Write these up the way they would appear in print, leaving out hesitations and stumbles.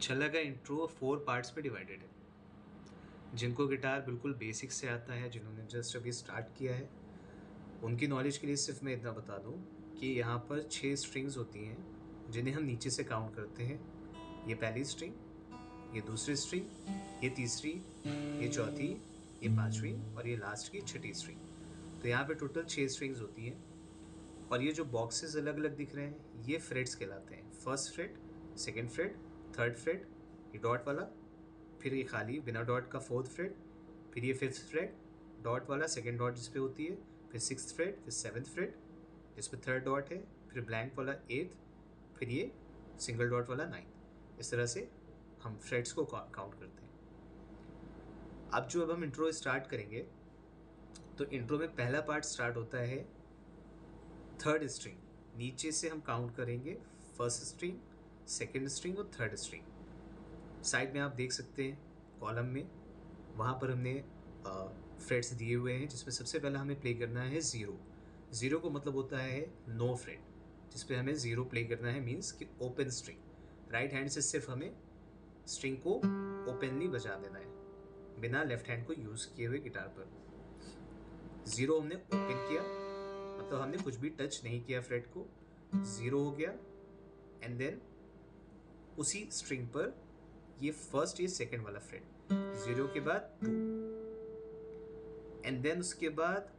छल्ला का intro 4 parts में डिवाइडेड है। जिनको गिटार बिल्कुल बेसिक से आता है, जिन्होंने जस्ट अभी स्टार्ट किया है, उनकी नॉलेज के लिए सिर्फ मैं इतना बता दूं कि यहाँ पर 6 स्ट्रिंग्स होती हैं जिन्हें हम नीचे से काउंट करते हैं। ये पहली स्ट्रिंग, ये दूसरी स्ट्रिंग, ये तीसरी, ये चौथी, ये पांचवी और ये लास्ट की छठी स्ट्रिंग। तो यहाँ पे टोटल 6 स्ट्रिंग्स होती हैं। और ये जो बॉक्सेस अलग अलग दिख रहे हैं, ये फ्रेट्स कहलाते हैं। First freight, second freight, third freight, ये डॉट वाला, फिर ये खाली बिना डॉट का फोर्थ फ्रेट, फिर ये फिफ्थ फ्रेट डॉट वाला, सेकेंड डॉट जिस पे होती है, फिर सिक्स्थ फ्रेट, फिर सेवन्थ फ्रेट जिस पे थर्ड डॉट है, फिर ब्लैंक वाला एट्थ, फिर ये सिंगल डॉट वाला नाइन्थ। इस तरह से हम फ्रेट्स को काउंट करते हैं। अब हम इंट्रो स्टार्ट करेंगे तो इंट्रो में पहला पार्ट स्टार्ट होता है थर्ड स्ट्रिंग। नीचे से हम काउंट करेंगे फर्स्ट स्ट्रिंग, सेकेंड स्ट्रिंग और थर्ड स्ट्रिंग। साइड में आप देख सकते हैं कॉलम में, वहाँ पर हमने फ्रेट्स दिए हुए हैं, जिसमें सबसे पहला हमें प्ले करना है ज़ीरो। ज़ीरो को मतलब होता है नो फ्रेट, जिस पे हमें ज़ीरो प्ले करना है, मीन्स कि ओपन स्ट्रिंग। राइट हैंड से सिर्फ हमें स्ट्रिंग को ओपनली बजा देना है, बिना लेफ्ट हैंड को यूज़ किए हुए गिटार पर। ज़ीरो हमने ओपन किया, मतलब हमने कुछ भी टच नहीं किया फ्रेट को, ज़ीरो हो गया। एंड देन उसी स्ट्रिंग पर ये फर्स्ट, ये सेकेंड वाला फ्रेट, ज़ीरो के बाद टू, एंड देन उसके बाद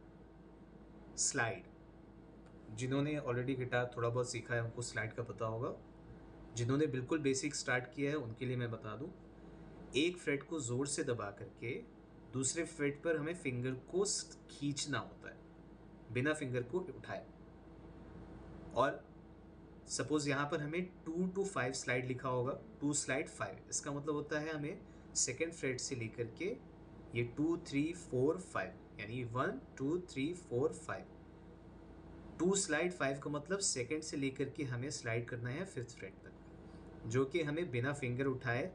स्लाइड। जिन्होंने ऑलरेडी गिटार थोड़ा बहुत सीखा है उनको स्लाइड का पता होगा। जिन्होंने बिल्कुल बेसिक स्टार्ट किया है उनके लिए मैं बता दूं, एक फ्रेट को ज़ोर से दबा करके दूसरे फ्रेट पर हमें फिंगर को खींचना होता है, बिना फिंगर को उठाए। और सपोज यहाँ पर हमें 2 to 5 स्लाइड लिखा होगा, 2 स्लाइड 5, इसका मतलब होता है हमें सेकेंड फ्रेट से लेकर के ये 2 3 4 5, यानी 1 2 3 4 5, 2 स्लाइड 5 का मतलब सेकेंड से लेकर के हमें स्लाइड करना है फिफ्थ फ्रेट तक, जो कि हमें बिना फिंगर उठाए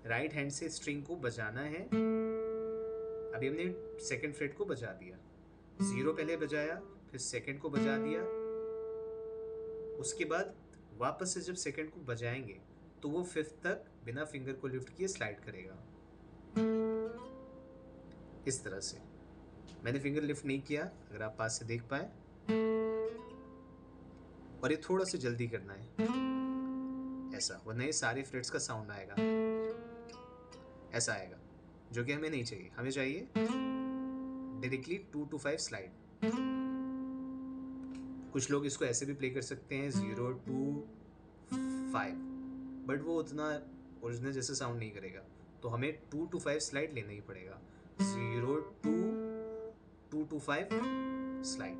राइट हैंड से स्ट्रिंग को बजाना है। अभी हमने सेकेंड फ्रेट को बजा दिया, ज़ीरो पहले बजाया, फिर सेकेंड को बजा दिया, उसके बाद वापस से जब सेकंड को बजाएंगे तो वो फिफ्थ तक बिना फिंगर को लिफ्ट किए स्लाइड करेगा। इस तरह से मैंने फिंगर लिफ्ट नहीं किया, अगर आप पास से देख पाए। और ये थोड़ा सा जल्दी करना है ऐसा, वरना ये सारे फ्रेट्स का साउंड आएगा, ऐसा आएगा, जो कि हमें नहीं चाहिए। हमें चाहिए डायरेक्टली 2 to 5 स्लाइड। कुछ लोग इसको ऐसे भी प्ले कर सकते हैं 0 2 5, बट वो उतना ओरिजिनल जैसे साउंड नहीं करेगा, तो हमें 2 to 5 स्लाइड लेना ही पड़ेगा। 0 2 2 to 5 स्लाइड।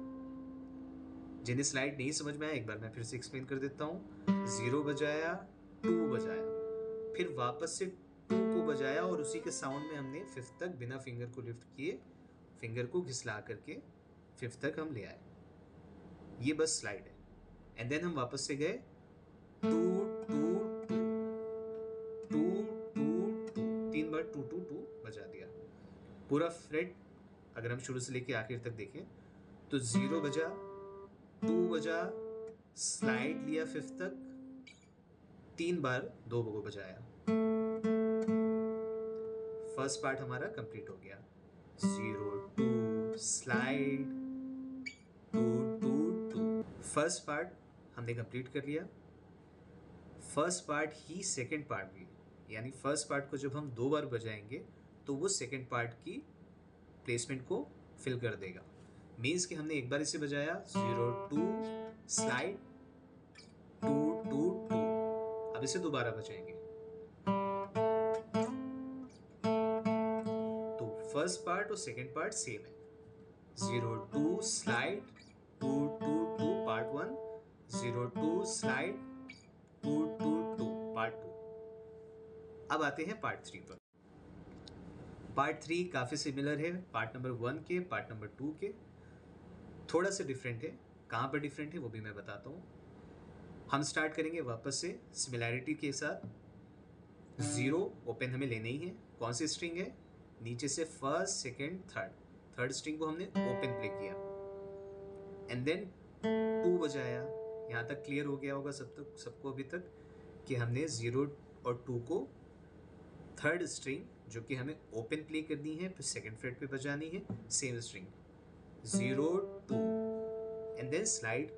जिन्हें स्लाइड नहीं समझ में आया, एक बार मैं फिर से एक्सप्लेन कर देता हूँ। 0 बजाया, 2 बजाया, फिर वापस से 2 को बजाया और उसी के साउंड में हमने फिफ्थ तक बिना फिंगर को लिफ्ट किए, फिंगर को घिसला करके फिफ्थ तक हम ले आए। ये बस स्लाइड है। एंड देन हम वापस से गए 2 2 2 2 2 2, 3 बार 2 2 2 बजा दिया पूरा फ्रेट। अगर हम शुरू से लेके आखिर तक देखें तो 0 बजा, 2 बजा, स्लाइड लिया फिफ्थ तक, 3 बार 2 को बजाया। फर्स्ट पार्ट हमारा कंप्लीट हो गया। 0 2 स्लाइड 2 2 2। फर्स्ट पार्ट हमने कंप्लीट कर लिया। फर्स्ट पार्ट ही सेकेंड पार्ट भी, यानी फर्स्ट पार्ट को जब हम 2 बार बजाएंगे तो वो सेकेंड पार्ट की प्लेसमेंट को फिल कर देगा। मीन्स कि हमने एक बार इसे बजाया 0 2 स्लाइड 2 2 2, अब इसे दोबारा बजाएंगे तो फर्स्ट पार्ट और सेकेंड पार्ट सेम है। 0 2 स्लाइड 2 2 2 पार्ट 1, 0 2 स्लाइड 2 2 2 पार्ट 2। अब आते हैं पार्ट 3 पर। पार्ट 3 काफ़ी सिमिलर है पार्ट नंबर 1 के, पार्ट नंबर 2 के, थोड़ा सा डिफरेंट है। कहाँ पर डिफरेंट है वो भी मैं बताता हूँ। हम स्टार्ट करेंगे वापस से सिमिलैरिटी के साथ। 0 ओपन हमें लेना ही है। कौन सी स्ट्रिंग है? नीचे से फर्स्ट सेकेंड थर्ड स्ट्रिंग को हमने ओपन प्ले किया, एंड देन 2 बजाया। यहाँ तक क्लियर हो गया होगा सबको अभी तक कि हमने 0 और 2 को थर्ड स्ट्रिंग जो कि हमें ओपन प्ले करनी है, फिर सेकंड फ्रेट पे बजानी है, same string 0 2 and then slide.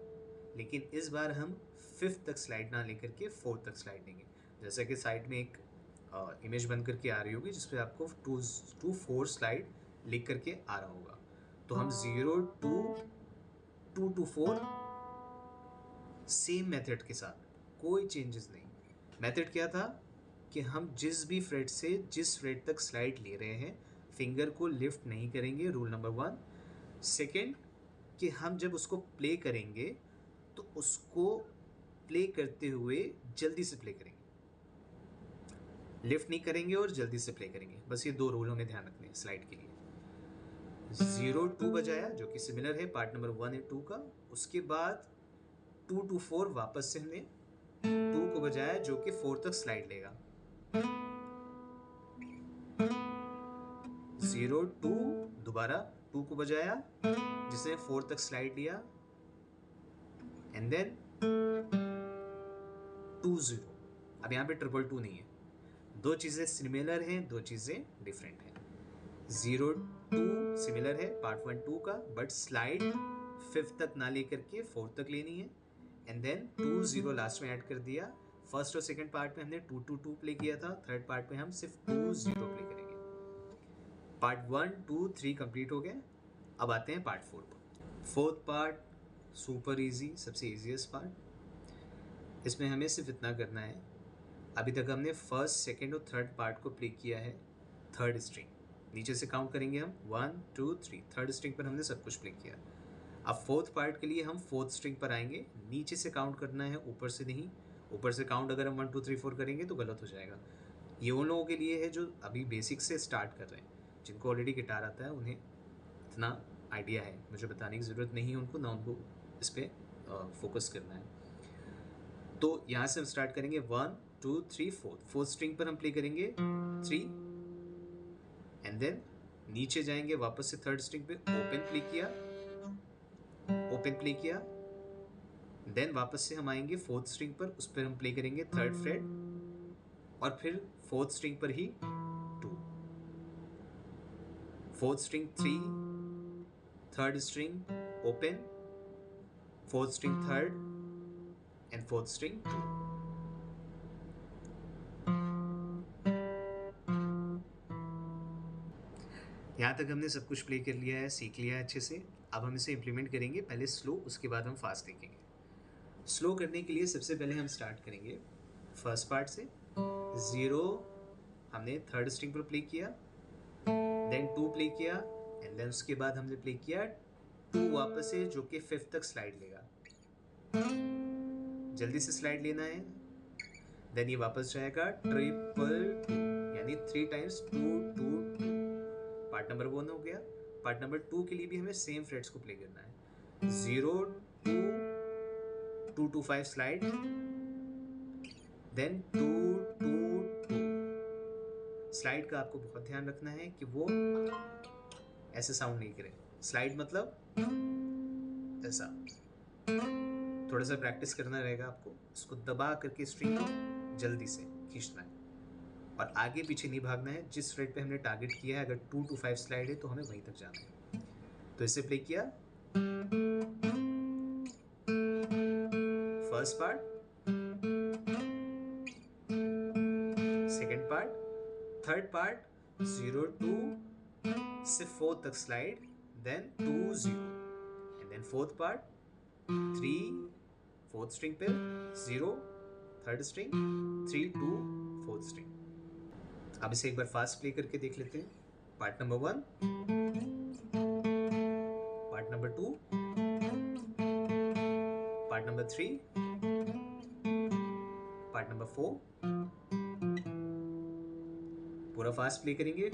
लेकिन इस बार हम फिफ्थ तक स्लाइड ना लेकर के फोर्थ तक स्लाइड लेंगे। जैसा कि साइड में एक इमेज बन करके आ रही होगी जिसपे आपको 2 4 स्लाइड लिख करके आ रहा होगा। तो हम 0 2 2 2 4 सेम मेथड के साथ, कोई चेंजेस नहीं। मेथड क्या था कि हम जिस भी फ्रेट से जिस फ्रेट तक स्लाइड ले रहे हैं फिंगर को लिफ्ट नहीं करेंगे, रूल नंबर 1। सेकेंड कि हम जब उसको प्ले करेंगे तो उसको प्ले करते हुए जल्दी से प्ले करेंगे, लिफ्ट नहीं करेंगे और जल्दी से प्ले करेंगे। बस ये 2 रूल हमें ध्यान रखने हैं स्लाइड के लिए। 0 2 बजाया जो कि सिमिलर है पार्ट नंबर 1 और 2 का। उसके बाद 2 2 4 वापस से हमने 2 को बजाया जो कि 4 तक स्लाइड लेगा। 0 2 दोबारा 2 को बजाया जिसने 4 तक स्लाइड लिया एंड देन 2 0। अब यहाँ पे 2 2 नहीं है, 2 चीजें सिमिलर हैं, 2 चीजें डिफरेंट हैं। 0 2 सिमिलर है पार्ट 1 2 का, बट स्लाइड 5th तक ना लेकर के 4th तक लेनी है एंड देन 2 0 लास्ट में ऐड कर दिया। फर्स्ट और सेकंड पार्ट में हमने 2 2 2 प्ले किया था, थर्ड पार्ट में हम सिर्फ 2 0 प्ले करेंगे। पार्ट 1 2 3 कंप्लीट हो गए। अब आते हैं पार्ट 4 पर। फोर्थ पार्ट सुपर इजी, सबसे इजीएस्ट पार्ट। इसमें हमें सिर्फ इतना करना है, अभी तक हमने फर्स्ट सेकंड और थर्ड पार्ट को प्ले किया है थर्ड स्ट्रिंग, नीचे से काउंट करेंगे हम 1 2 3, थर्ड स्ट्रिंग पर हमने सब कुछ प्ले किया। अब फोर्थ पार्ट के लिए हम फोर्थ स्ट्रिंग पर आएंगे, नीचे से काउंट करना है, ऊपर से नहीं। ऊपर से काउंट अगर हम 1 2 3 4 करेंगे तो गलत हो जाएगा। ये उन लोगों के लिए है जो अभी बेसिक से स्टार्ट कर रहे हैं, जिनको ऑलरेडी गिटार आता है, उन्हें इतना आइडिया है, मुझे बताने की ज़रूरत नहीं है उनको, ना उनको इस पर फोकस करना है। तो यहाँ से हम स्टार्ट करेंगे 1 2 3 4, फोर्थ स्ट्रिंग पर हम प्ले करेंगे 3 एंड देन नीचे जाएंगे वापस से थर्ड स्ट्रिंग पे, ओपन प्ले किया, देन वापस से हम आएंगे फोर्थ स्ट्रिंग पर, उस पर हम प्ले करेंगे थर्ड फ्रेट और फिर फोर्थ स्ट्रिंग पर ही 2, fourth string 3, third string open, fourth string third and fourth string 2। यहाँ तक हमने सब कुछ प्ले कर लिया है, सीख लिया है अच्छे से। अब हम इसे इम्प्लीमेंट करेंगे, पहले स्लो, उसके बाद हम फास्ट देखेंगे। स्लो करने के लिए सबसे पहले हम स्टार्ट करेंगे फर्स्ट पार्ट से। 0 हमने थर्ड स्ट्रिंग पर प्ले किया, देन 2 प्ले किया एंड देन उसके बाद हमने प्ले किया 2 वापस से जो कि 5th तक स्लाइड लेगा। जल्दी से स्लाइड लेना है, देन ये वापस जाएगा 3 यानी 3 टाइम्स 2 2 2। पार्ट नंबर 1 हो गया। पार्ट नंबर 2 के लिए भी हमें सेम फ्रेट्स को प्ले करना है। 0 2 2 2 5 स्लाइड, देन 2 2 2। स्लाइड का आपको बहुत ध्यान रखना है कि वो ऐसे साउंड नहीं करे। स्लाइड मतलब ऐसा, थोड़ा सा प्रैक्टिस करना रहेगा आपको। इसको दबा करके स्ट्रिंग को जल्दी से खींचना है और आगे पीछे नहीं भागना है। जिस फ्रेट पे हमने टारगेट किया है, अगर 2 to 5 स्लाइड है तो हमें वहीं तक जाना है। तो इसे प्ले किया first part, second part, third part 0 2 से 4 तक slide, then 2 0 and then fourth part 3 fourth string पे 0 थर्ड स्ट्रिंग 3 2 फोर्थ स्ट्रिंग। अब इसे एक बार फास्ट प्ले करके देख लेते हैं। Part number 1, part number 2, part number 3, part number 4। पूरा फास्ट प्ले करेंगे।